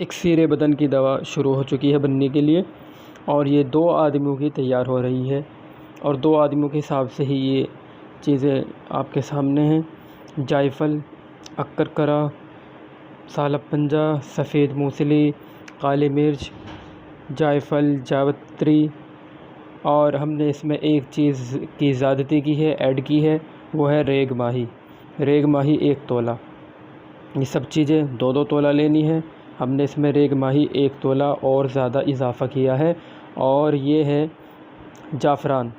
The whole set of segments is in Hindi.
इक्सीर बदन की दवा शुरू हो चुकी है बनने के लिए, और ये 2 आदमियों की तैयार हो रही है, और 2 आदमियों के हिसाब से ही ये चीज़ें आपके सामने हैं। जायफल, अक्करकरा, सालब पंजा, सफ़ेद मूसली, काली मिर्च, जायफल, जावित्री, और हमने इसमें एक चीज़ की ज़्यादती की है, ऐड की है, वो है रेग माही। रेग माही 1 तोला। ये सब चीज़ें 2-2 तोला लेनी है। हमने इसमें रेग माही 1 तोला और ज़्यादा इजाफ़ा किया है। और ये है जाफ़रान।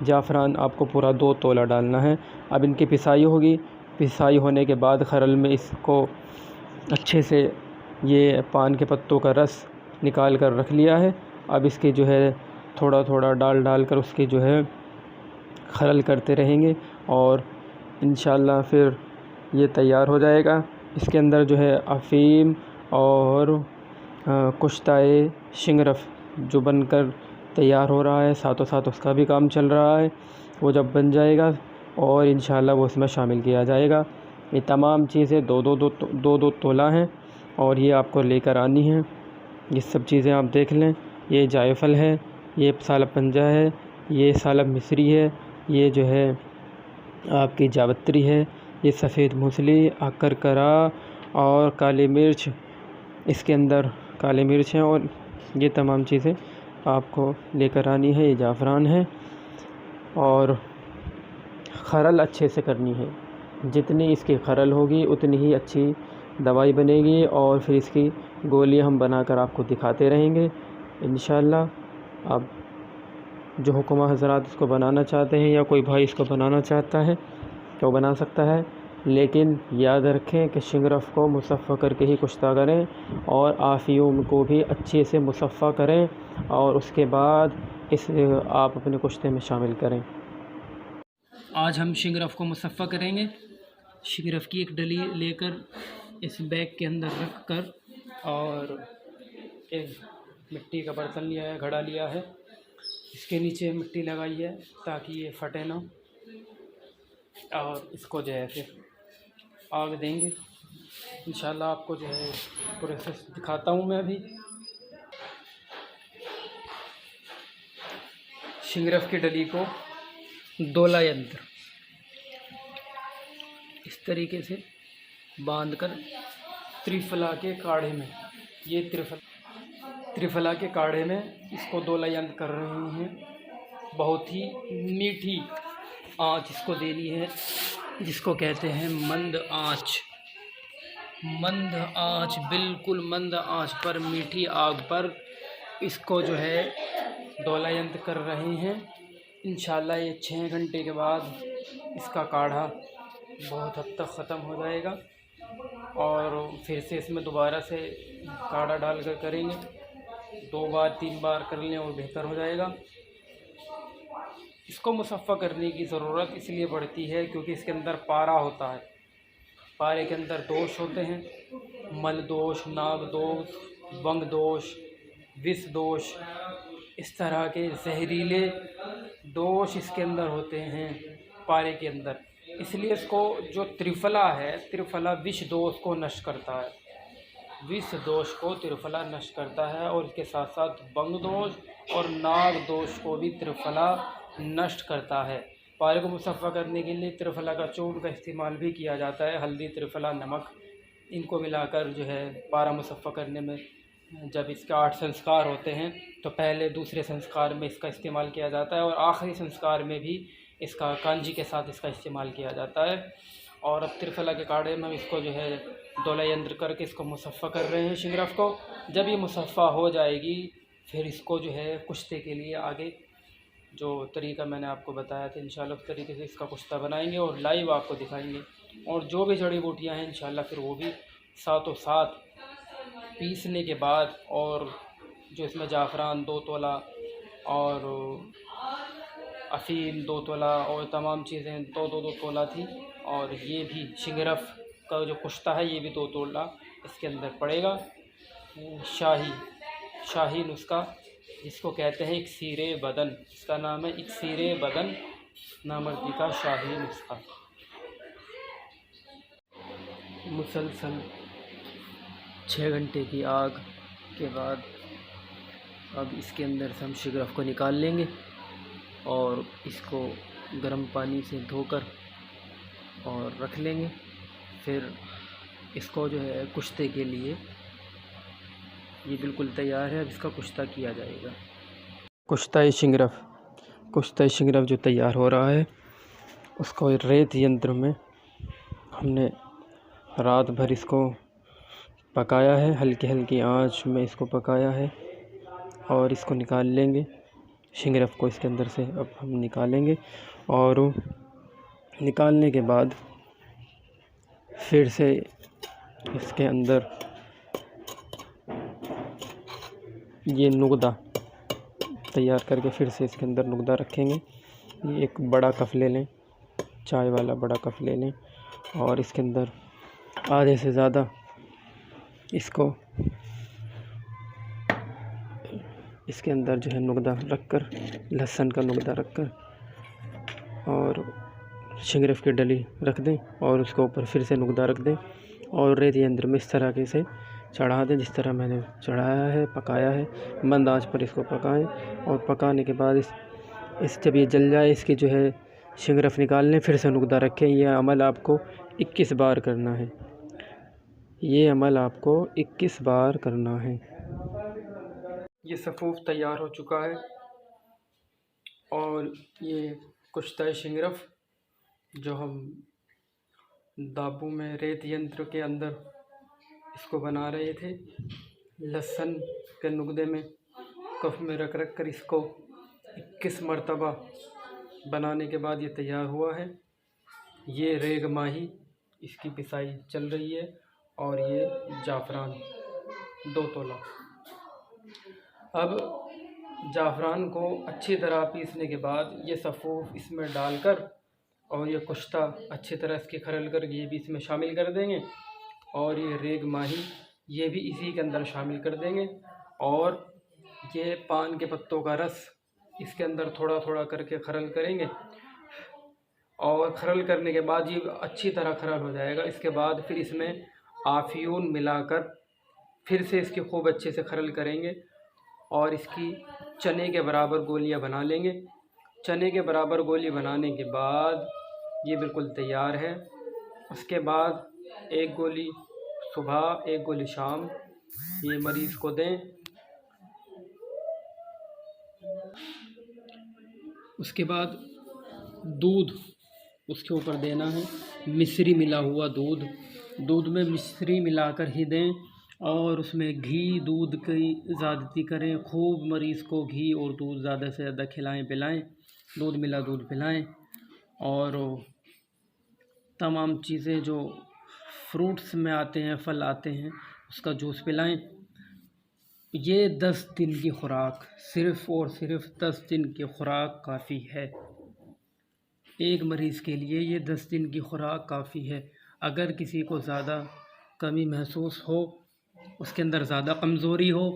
जाफ़रान आपको पूरा 2 तोला डालना है। अब इनकी पिसाई होगी। पिसाई होने के बाद खरल में इसको अच्छे से ये पान के पत्तों का रस निकाल कर रख लिया है। अब इसके जो है थोड़ा थोड़ा डाल कर उसके जो है खरल करते रहेंगे, और इंशाल्लाह फिर ये तैयार हो जाएगा। इसके अंदर जो है अफ़ीम और कुश्ताए शिंगरफ जो बनकर तैयार हो रहा है, साथों साथ उसका भी काम चल रहा है। वो जब बन जाएगा और इंशाल्लाह वो इसमें शामिल किया जाएगा। ये तमाम चीज़ें दो तोला हैं, और ये आपको लेकर आनी है। ये सब चीज़ें आप देख लें। ये जायफल है, ये सालब पंजा है, ये सालब मिस्री है, ये जो है आपकी जावित्री है, ये सफ़ेद मूसली, अक्करकरा और काली मिर्च, इसके अंदर काली मिर्च है, और ये तमाम चीज़ें आपको लेकर आनी है। ये जाफ़रान है, और खरल अच्छे से करनी है। जितनी इसकी खरल होगी उतनी ही अच्छी दवाई बनेगी, और फिर इसकी गोलियां हम बनाकर आपको दिखाते रहेंगे इंशाअल्लाह। अब जो हुक्मा हज़रात इसको बनाना चाहते हैं, या कोई भाई इसको बनाना चाहता है तो बना सकता है, लेकिन याद रखें कि शिंगरफ को मुसफ़्फ़ा करके ही कुश्ता करें, और आफ़ियूम को भी अच्छे से मुसफ़्फ़ा करें, और उसके बाद इसे आप अपने कुश्ते में शामिल करें। आज हम शिंगरफ को मुसफ़्फ़ा करेंगे। शिंगरफ की एक डली लेकर इस बैग के अंदर रख कर, और एक मिट्टी का बर्तन लिया है, घड़ा लिया है, इसके नीचे मिट्टी लगाई है ताकि ये फटे ना, और इसको जो है फिर आग देंगे। इंशाल्लाह आपको जो है प्रोसेस दिखाता हूँ मैं अभी। शिंगरफ की डली को डोला यंत्र इस तरीके से बांधकर त्रिफला के काढ़े में, ये त्रिफला के काढ़े में इसको डोला यंत्र कर रहे हैं। बहुत ही मीठी आँच इसको देनी है, जिसको कहते हैं मंद आँच। मंद आँच, बिल्कुल मंद आँच पर, मीठी आग पर इसको जो है डोला यंत्र कर रहे हैं। इंशाल्लाह ये 6 घंटे के बाद इसका काढ़ा बहुत हद तक ख़त्म हो जाएगा, और फिर से इसमें दोबारा से काढ़ा डालकर करेंगे। 2 बार 3 बार कर लें और बेहतर हो जाएगा। इसको मुसफ़्फ़ा करने की ज़रूरत इसलिए पड़ती है क्योंकि इसके अंदर पारा होता है। पारे के अंदर दोष होते हैं, मल दोष, नाग दोष, वंग दोष, विष दोष, इस तरह के जहरीले दोष इसके अंदर होते हैं पारे के अंदर। इसलिए इसको जो त्रिफला है, त्रिफला विष दोष को नष्ट करता है, विष दोष को त्रिफला नष्ट करता है, और इसके साथ साथ वंग दोष और नाग दोष को भी त्रिफला नष्ट करता है। पारे को मुसफ़्फ़ा करने के लिए त्रिफला का चूर्ण का इस्तेमाल भी किया जाता है। हल्दी, त्रिफला, नमक, इनको मिलाकर जो है पारा मुसफ़्फ़ा करने में, जब इसके 8 संस्कार होते हैं तो पहले दूसरे संस्कार में इसका इस्तेमाल किया जाता है, और आखिरी संस्कार में भी इसका कांजी के साथ इसका इस्तेमाल किया जाता है। और अब त्रिफला के काढ़े में इसको जो है डोला यंत्र करके इसको मुसफ़्फ़ा कर रहे हैं शिंगरफ को। जब ये मुसफ़्फ़ा हो जाएगी फिर इसको जो है कुश्ते के लिए आगे जो तरीका मैंने आपको बताया था इंशाल्लाह उस तरीके से इसका कुश्ता बनाएंगे और लाइव आपको दिखाएंगे। और जो भी जड़ी बूटियाँ हैं इंशाल्लाह फिर वो भी साथों साथ पीसने के बाद, और जो इसमें जाफ़रान 2 तोला और अफ़ीम 2 तोला और तमाम चीज़ें 2 तोला थी, और ये भी शिंगरफ का जो कुश्ता है ये भी 2 तोला इसके अंदर पड़ेगा। शाही नुस्खा जिसको कहते हैं इक्सीर बदन, इसका नाम है इक्सीर बदन, नामर्दी का शाही मुसलसल 6 घंटे की आग के बाद अब इसके अंदर से हम शिगरफ को निकाल लेंगे और इसको गर्म पानी से धोकर और रख लेंगे। फिर इसको जो है कुश्ते के लिए ये बिल्कुल तैयार है। अब इसका कुश्ता किया जाएगा। कुश्ता शिंगरफ जो तैयार हो रहा है उसको रेत यंत्र में हमने रात भर इसको पकाया है। हल्की हल्की आंच में इसको पकाया है और इसको निकाल लेंगे। शिंगरफ को इसके अंदर से अब हम निकालेंगे और निकालने के बाद फिर से इसके अंदर ये नुगदा तैयार करके फिर से इसके अंदर नुगदा रखेंगे। ये एक बड़ा कप ले लें, चाय वाला बड़ा कप ले लें और इसके अंदर आधे से ज़्यादा इसके अंदर जो है नुगदा रखकर, लहसुन का नुगदा रखकर और शिंगरफ की डली रख दें और उसके ऊपर फिर से नुगदा रख दें और रेत यंत्र में इस तरह से चढ़ा दें जिस तरह मैंने चढ़ाया है, पकाया है। मंद आंच पर इसको पकाएं और पकाने के बाद इस जब ये जल जाए इसकी जो है शिंगरफ निकाल लें, फिर से नुगदा रखें। यह अमल आपको 21 बार करना है। ये अमल आपको 21 बार करना है। ये सफ़ूफ तैयार हो चुका है और ये कुश्ता शिंगरफ जो हम दाबू में रेत यंत्र के अंदर इसको बना रहे थे, लहसुन के नुगदे में कप में रख कर इसको 21 मरतबा बनाने के बाद ये तैयार हुआ है। ये रेग माही इसकी पिसाई चल रही है और ये जाफ़रान 2 तोला। अब जाफ़रान को अच्छी तरह पीसने के बाद ये सफ़ूफ इसमें डालकर और ये कुश्ता अच्छी तरह इसकी खरल कर ये भी इसमें शामिल कर देंगे और ये रेग माही ये भी इसी के अंदर शामिल कर देंगे और ये पान के पत्तों का रस इसके अंदर थोड़ा थोड़ा करके खरल करेंगे और खरल करने के बाद ये अच्छी तरह खरल हो जाएगा। इसके बाद फिर इसमें आफ़ियून मिलाकर फिर से इसकी खूब अच्छे से खरल करेंगे और इसकी चने के बराबर गोलियां बना लेंगे। चने के बराबर गोली बनाने के बाद ये बिल्कुल तैयार है। उसके बाद 1 गोली सुबह 1 गोली शाम ये मरीज़ को दें। उसके बाद दूध उसके ऊपर देना है, मिश्री मिला हुआ दूध में मिश्री मिलाकर ही दें और उसमें घी दूध की ज़्यादती करें। खूब मरीज़ को घी और दूध ज़्यादा से ज़्यादा खिलाएं पिलाएं, दूध मिला दूध पिलाएं और तमाम चीज़ें जो फ्रूट्स में आते हैं, फल आते हैं, उसका जूस पिलाएं। ये 10 दिन की खुराक, सिर्फ़ और सिर्फ 10 दिन की खुराक काफ़ी है। एक मरीज़ के लिए ये 10 दिन की खुराक काफ़ी है। अगर किसी को ज़्यादा कमी महसूस हो, उसके अंदर ज़्यादा कमज़ोरी हो,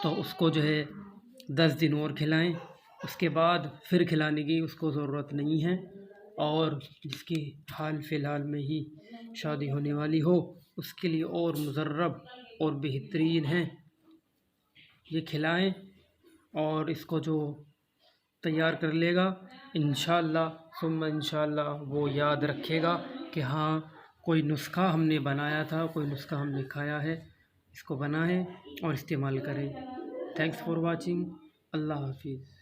तो उसको जो है 10 दिन और खिलाएं। उसके बाद फिर खिलाने की उसको ज़रूरत नहीं है। और जिसकी हाल फ़िलहाल में ही शादी होने वाली हो, उसके लिए और मुजर्रब और बेहतरीन है। ये खिलाएं और इसको जो तैयार कर लेगा इंशाअल्लाह सुम्मा इंशाअल्लाह वो याद रखेगा कि हाँ कोई नुस्खा हमने बनाया था, कोई नुस्खा हमने खाया है। इसको बनाएं और इस्तेमाल करें। Thanks for watching. अल्लाह हाफिज़।